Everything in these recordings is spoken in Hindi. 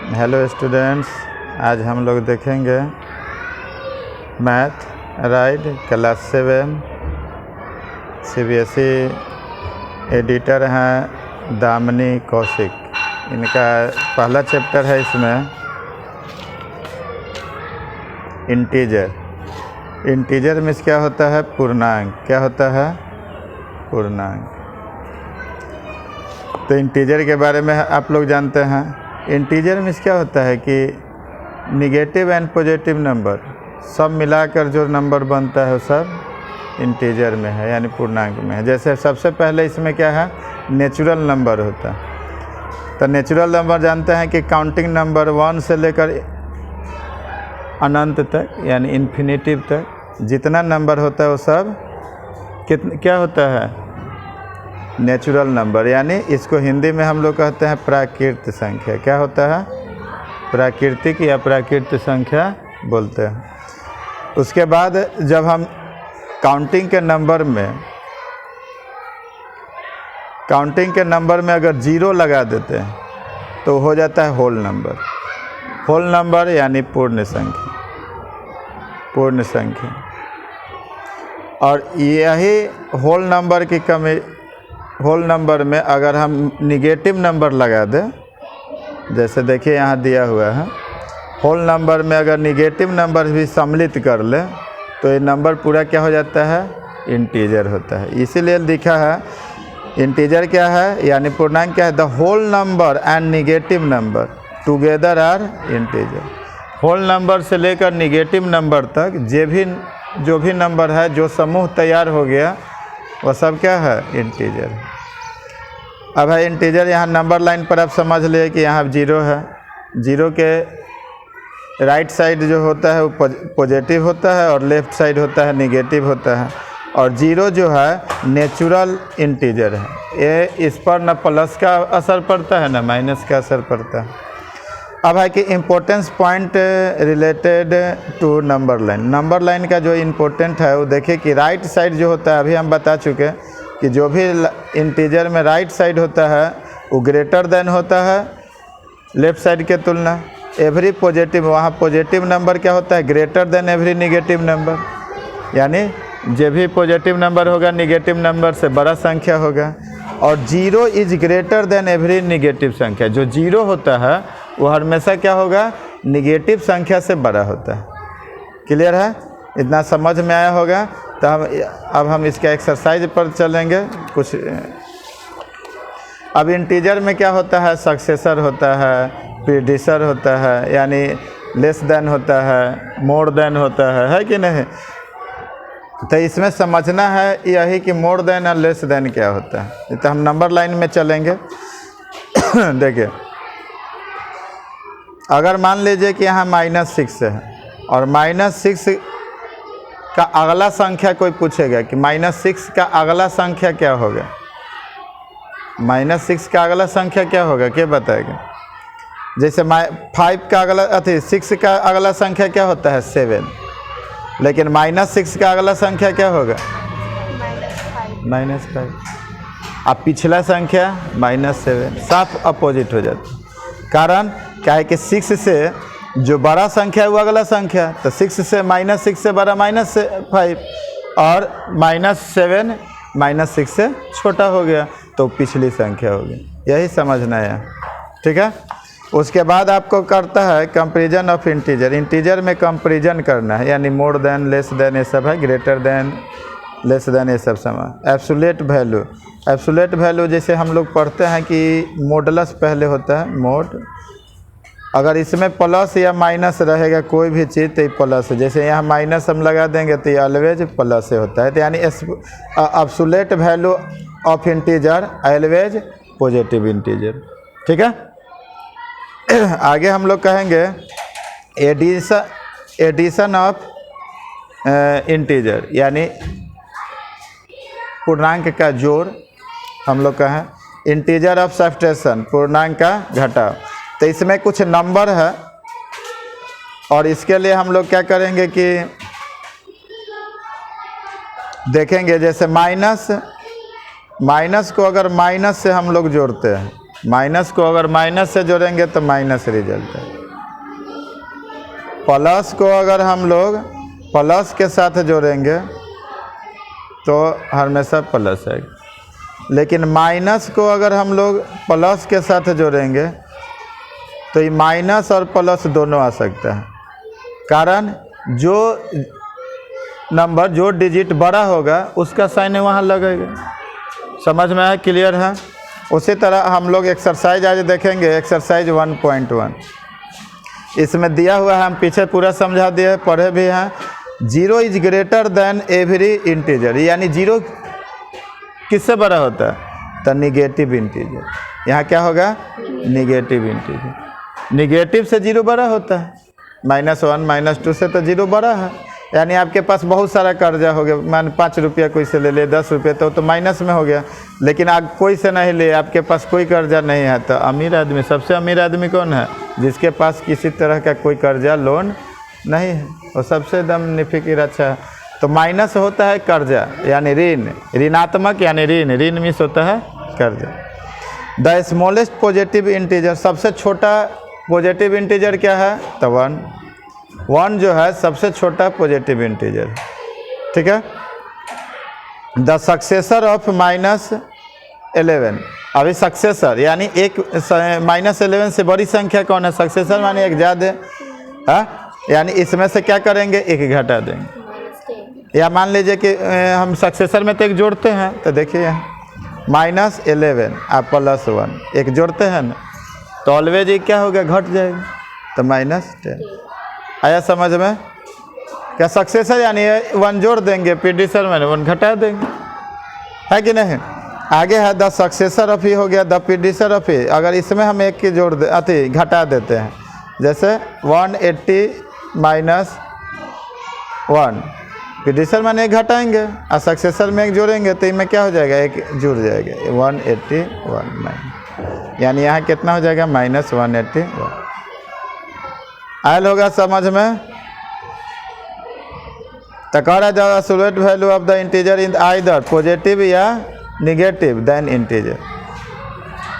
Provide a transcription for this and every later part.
हेलो स्टूडेंट्स, आज हम लोग देखेंगे math right class 7। CBSE editor हैं दामिनी कौशिक। इनका पहला चैप्टर है इसमें इंटीजर में क्या होता है? पूर्णांक। क्या होता है? पूर्णांक। तो इंटीजर के बारे में आप लोग जानते हैं। इंटीजर में क्या होता है कि निगेटिव एंड पॉजिटिव नंबर सब मिलाकर जो नंबर बनता है वो सब इंटीजर में है, यानी पूर्णांक में है। जैसे सबसे पहले इसमें क्या है? नेचुरल नंबर होता है। तो नेचुरल नंबर जानते हैं कि काउंटिंग नंबर 1 से लेकर अनंत तक, यानी इन्फिनिटिव तक जितना नंबर होता है वो सब क्या होता है? Natural number. यानी इसको हिंदी में हम लोग कहते हैं प्राकृत संख्या। क्या होता है? प्राकृतिक या प्राकृत संख्या बोलते हैं। उसके बाद जब हम काउंटिंग के नंबर में अगर 0 लगा देते हैं तो हो जाता है होल नंबर। होल नंबर यानी पूर्ण संख्या। और यही होल नंबर में अगर हम निगेटिव नंबर लगा दें, जैसे देखिए यहाँ दिया हुआ है, होल नंबर में अगर निगेटिव नंबर भी सम्मिलित कर ले तो ये नंबर पूरा क्या हो जाता है? इंटीजर होता है। इसीलिए लिखा है इंटीजर क्या है, यानी पूर्णांक क्या है? The whole number and negative number together are integer. Whole number से लेकर निगेटिव नंबर तक जो भी नंबर है, जो समूह तैयार हो गया, वह सब क्या है? इंटीजर। अब है इंटीजर, यहाँ नंबर लाइन पर आप समझ लिए कि यहाँ 0 है। 0 के राइट साइड जो होता है वो पॉजिटिव होता है और लेफ्ट साइड होता है निगेटिव होता है। और 0 जो है नेचुरल इंटीजर है। ये इस पर न प्लस का असर पड़ता है न माइनस का असर पड़ता है। अब है कि importance point related to number line. Number line का जो इम्पोर्टेंट है वो देखिए कि राइट साइड जो होता है, अभी हम बता चुके कि जो भी इंटीजर में राइट साइड होता है वो ग्रेटर देन होता है लेफ्ट साइड के तुलना। एवरी पॉजिटिव, वहाँ पॉजिटिव नंबर क्या होता है? Greater than every negative number. यानी जो भी पॉजिटिव नंबर होगा निगेटिव नंबर से बड़ा संख्या होगा। और 0 is greater than every negative संख्या। जो 0 होता है वो हमेशा क्या होगा? निगेटिव संख्या से बड़ा होता है। क्लियर है? इतना समझ में आया होगा। तो अब हम इसका एक्सरसाइज पर चलेंगे कुछ। अब इंटीजर में क्या होता है? सक्सेसर होता है, प्रीडिसर होता है, यानी लेस देन होता है, मोर देन होता है कि नहीं? तो इसमें समझना है यही कि मोर देन और लेस देन क्या होता है। तो हम नंबर लाइन में चलेंगे। देखिए, अगर मान लीजिए कि यहाँ -6 है और -6 का अगला संख्या कोई पूछेगा कि -6 का अगला संख्या क्या होगा? -6 का अगला संख्या क्या होगा? क्या बताएगा? जैसे 5 का अगला 6 का अगला संख्या क्या होता है? 7। लेकिन -6 का अगला संख्या क्या होगा? -5। अब पिछला संख्या -7, साफ अपोजिट हो जाता है। कारण क्या है कि 6 से जो बड़ा संख्या है वो अगला संख्या, तो 6 से -6 से बड़ा -5 और -7 -6 से छोटा हो गया तो पिछली संख्या होगी। यही समझना है, ठीक है? उसके बाद आपको करता है कंपैरिजन ऑफ इंटीजर। इंटीजर में कंपैरिजन करना है, यानी मोर देन, लेस देन, ये सब है, ग्रेटर देन, लेस देन, ये सब समान। एब्सोल्यूट वैल्यू जैसे हम लोग पढ़ते हैं कि मॉडुलस पहले होता है, मोड। अगर इसमें प्लस या माइनस रहेगा कोई भी चीज़ तो ये प्लस है। जैसे यहाँ माइनस हम लगा देंगे तो ये ऑलवेज प्लस से होता है। तो यानी absolute value of integer always positive integer, ठीक है? आगे हम लोग कहेंगे एडिशन ऑफ इंटीजर, यानी पूर्णांक का जोड़। हम लोग कहें इंटीजर ऑफ सब्ट्रैक्शन, पूर्णांक का घटाव। तो इसमें कुछ नंबर है और इसके लिए हम लोग क्या करेंगे कि देखेंगे, जैसे माइनस को अगर माइनस से हम लोग जोड़ते हैं, माइनस को अगर माइनस से जोड़ेंगे तो माइनस रिजल्ट है। प्लस को अगर हम लोग प्लस के साथ जोड़ेंगे तो हमेशा प्लस है, लेकिन माइनस को अगर हम लोग प्लस के साथ जोड़ेंगे तो ये माइनस और प्लस दोनों आ सकता है। कारण जो नंबर जो डिजिट बड़ा होगा उसका साइन वहाँ लगेगा। समझ में आया? क्लियर है? उसी तरह हम लोग एक्सरसाइज आज देखेंगे, एक्सरसाइज 1.1। इसमें दिया हुआ है, हम पीछे पूरा समझा दिए, पढ़े भी हैं। 0 is greater than every integer, यानी 0 किससे बड़ा होता है? तो निगेटिव इंटीजर। यहाँ क्या होगा? Negative integer. निगेटिव से 0 बड़ा होता है। -1 -2 से तो 0 बड़ा है। यानी आपके पास बहुत सारा कर्जा हो गया, मान 5 रुपया कोई से ले ले, 10 रुपये, तो माइनस में हो गया। लेकिन आप कोई से नहीं ले, आपके पास कोई कर्जा नहीं है, तो अमीर आदमी, सबसे अमीर आदमी कौन है? जिसके पास किसी तरह का कोई कर्जा लोन नहीं है, वो सबसे एकदम निफिकिर अच्छा है। तो माइनस होता है कर्जा, यानी ऋण, ऋणात्मक यानी ऋण मीन्स होता है कर्जा। द स्मॉलेस्ट पॉजिटिव इंटीजर, सबसे छोटा पॉजिटिव इंटीजर क्या है? तो 1 जो है सबसे छोटा पॉजिटिव इंटीजर, ठीक है। द सक्सेसर ऑफ -11, अभी सक्सेसर यानी एक -11 से बड़ी संख्या कौन है? सक्सेसर माने एक ज़्यादा है, यानी इसमें से क्या करेंगे? एक घटा देंगे। या मान लीजिए कि हम सक्सेसर में तो एक जोड़ते हैं, तो देखिए -11 आप +1 एक जोड़ते हैं ना, तो ऑलवेज ये क्या होगा? घट जाएगा, तो -10। आया समझ में? क्या सक्सेसर यानी 1 जोड़ देंगे, प्रीडिसर में 1 घटा देंगे, है कि नहीं? आगे है द सक्सेसर ऑफ ही हो गया, द प्रीडिसर ऑफ ही। अगर इसमें हम एक की जोड़ दे अति घटा देते हैं, जैसे 180 -1, प्रीडिसर में एक घटाएंगे और सक्सेसर में एक जोड़ेंगे, तो इनमें क्या हो जाएगा? एक जुड़ जाएगा, 181, यानी यहाँ कितना हो जाएगा? -181। आयल होगा समझ में? तो कह रहा है absolute value of the integer in either positive या negative then integer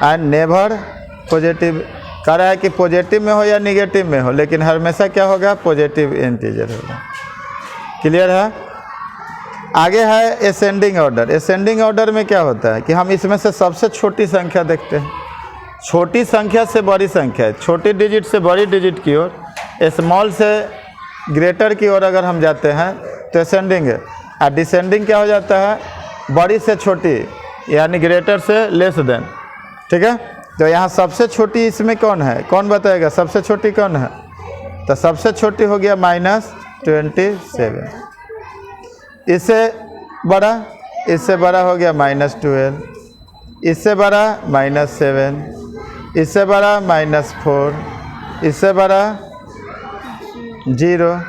and never positive. कह रहा है कि पॉजिटिव में हो या निगेटिव में हो, लेकिन हमेशा क्या होगा? पॉजिटिव इंटीजर होगा। क्लियर है? आगे है असेंडिंग ऑर्डर। असेंडिंग ऑर्डर में क्या होता है कि हम इसमें से सबसे छोटी संख्या देखते हैं, छोटी संख्या से बड़ी संख्या, छोटी डिजिट से बड़ी डिजिट की ओर, स्मॉल से ग्रेटर की ओर अगर हम जाते हैं तो असेंडिंग है। और डिसेंडिंग क्या हो जाता है? बड़ी से छोटी, यानी ग्रेटर से लेस देन, ठीक है। तो यहाँ सबसे छोटी इसमें कौन है? कौन बताएगा सबसे छोटी कौन है? तो सबसे छोटी हो गया -27। इससे बड़ा हो गया -12, इससे बड़ा -7, इससे बड़ा -4, इससे बड़ा 0,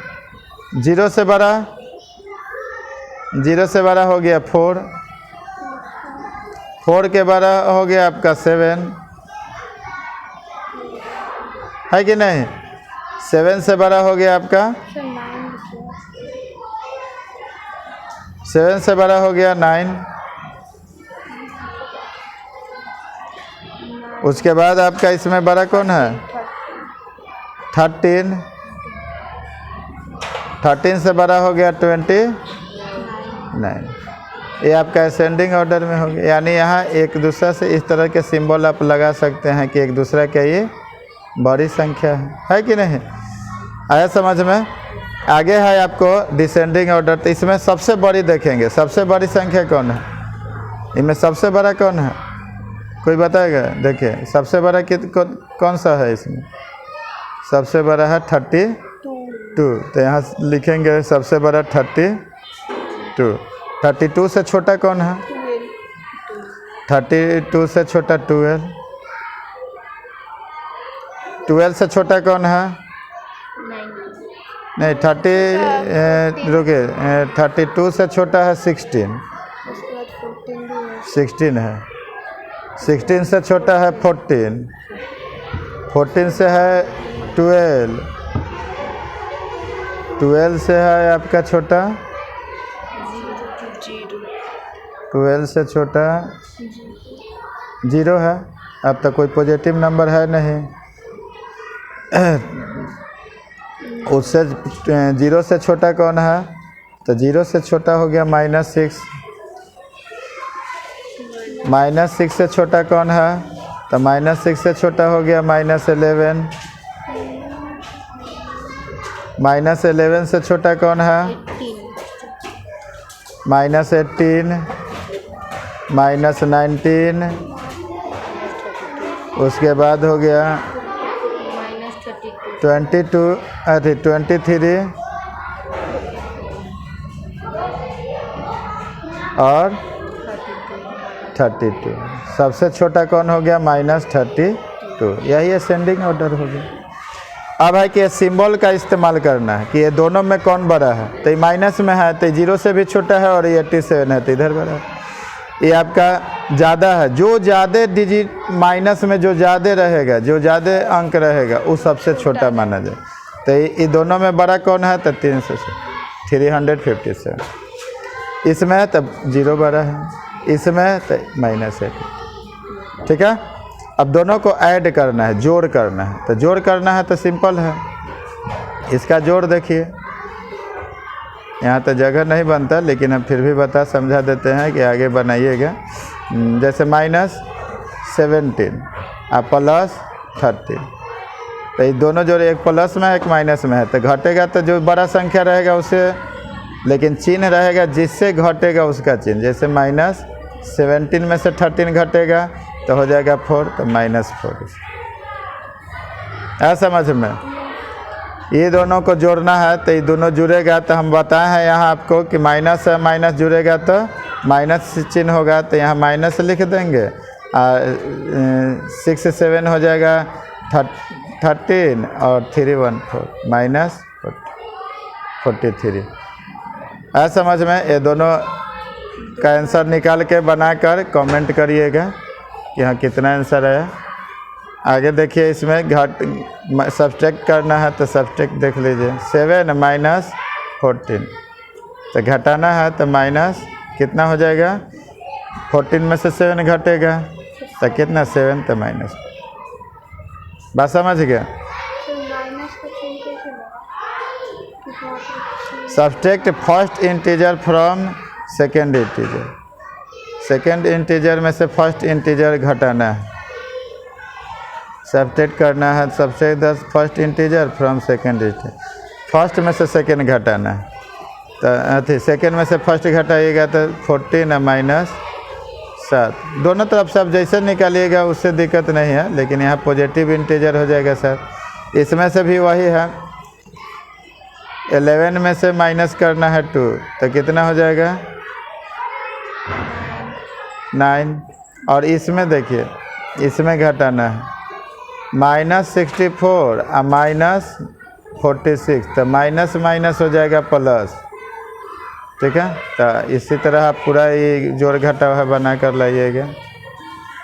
0 से बड़ा हो गया 4, 4 के बड़ा हो गया आपका 7, है कि नहीं? 7 से बड़ा हो गया आपका 7 से बड़ा हो गया 9, उसके बाद आपका इसमें बड़ा कौन है? 13, 13 से बड़ा हो गया 29। ये आपका असेंडिंग ऑर्डर में हो गया। यानी यहाँ एक दूसरे से इस तरह के सिंबल आप लगा सकते हैं कि एक दूसरे का ये बड़ी संख्या है कि नहीं? आया समझ में? आगे है आपको डिसेंडिंग ऑर्डर। तो इसमें सबसे बड़ी देखेंगे, सबसे बड़ी संख्या कौन है? इनमें सबसे बड़ा कौन है? कोई बताएगा? देखिए सबसे बड़ा कौन सा है इसमें? सबसे बड़ा है 32। तो यहाँ लिखेंगे सबसे बड़ा 32। 32 से छोटा कौन है? 32 से छोटा 12। 12 से छोटा कौन है? नहीं 32 से छोटा है 16। 16 है। 16 से छोटा है 14। 14 से है 12। 12 से है आपका छोटा 12 से छोटा 0 है। अब तक कोई पॉजिटिव नंबर है नहीं। उससे 0 से छोटा कौन है? तो 0 से छोटा हो गया -6। -6 से छोटा कौन है? तो -6 से छोटा हो गया -11। -11 से छोटा कौन है? -18, -19, उसके बाद हो गया 23 और 32। सबसे छोटा कौन हो गया? -32। यही असेंडिंग ऑर्डर हो गया। अब है कि ये सिंबल का इस्तेमाल करना है कि ये दोनों में कौन बड़ा है। तो ये माइनस में है तो 0 से भी छोटा है और ये 87 है तो इधर बड़ा है। ये आपका ज़्यादा है, जो ज़्यादा डिजिट माइनस में जो ज़्यादा रहेगा, जो ज़्यादा अंक रहेगा वो सबसे छोटा माना जाए। तो ये दोनों में बड़ा कौन है? तो 357। इसमें तब 0 बड़ा है, इसमें तो -8। ठीक है। अब दोनों को ऐड करना है, जोड़ करना है। तो जोड़ करना है तो सिंपल है, इसका जोड़ देखिए। यहाँ तो जगह नहीं बनता लेकिन हम फिर भी समझा देते हैं कि आगे बनाइएगा। जैसे -17 और +13, तो ये दोनों जोड़े, एक प्लस में एक माइनस में है। तो घटेगा तो जो बड़ा संख्या रहेगा उसे, लेकिन चिन्ह रहेगा जिससे घटेगा उसका चिन्ह। जैसे -17 में से 13 घटेगा तो हो जाएगा 4, तो -4। समझ में? ये दोनों को जोड़ना है तो ये दोनों जुड़ेगा। तो हम बताए हैं यहाँ आपको कि माइनस है, माइनस जुड़ेगा तो माइनस चिन्ह होगा, तो यहाँ माइनस लिख देंगे। 6 से 7 हो जाएगा 13 और 3 1 4 -43। समझ में? ये दोनों का आंसर निकाल के बनाकर कमेंट करिएगा कि हाँ कितना आंसर है। आगे देखिए, इसमें सब्ट्रैक्ट करना है तो सब्ट्रैक्ट देख लीजिए। 7 -14, तो घटाना है तो माइनस कितना हो जाएगा? 14 में से 7 घटेगा तो कितना? 7, तो -। बात समझ गया? Subtract first integer from second integer. Second integer में से फर्स्ट इंटीजर घटाना है। सब्ट्रैक्ट करना है subtract the first integer from second integer. First में से सेकेंड घटाना है, तो सेकेंड में से फर्स्ट घटाइएगा तो 14 -7। दोनों तरफ सब जैसे निकालिएगा उससे दिक्कत नहीं है, लेकिन यहाँ पॉजिटिव इंटीजर हो जाएगा सर। इसमें से भी वही है, 11 में से माइनस करना है 2, तो कितना हो जाएगा? 9। और इसमें देखिए, इसमें घटाना है -64 और -46, तो माइनस माइनस हो जाएगा प्लस। ठीक है। तो इसी तरह आप पूरा ये जोड़ घटा है बना कर लाइएगा।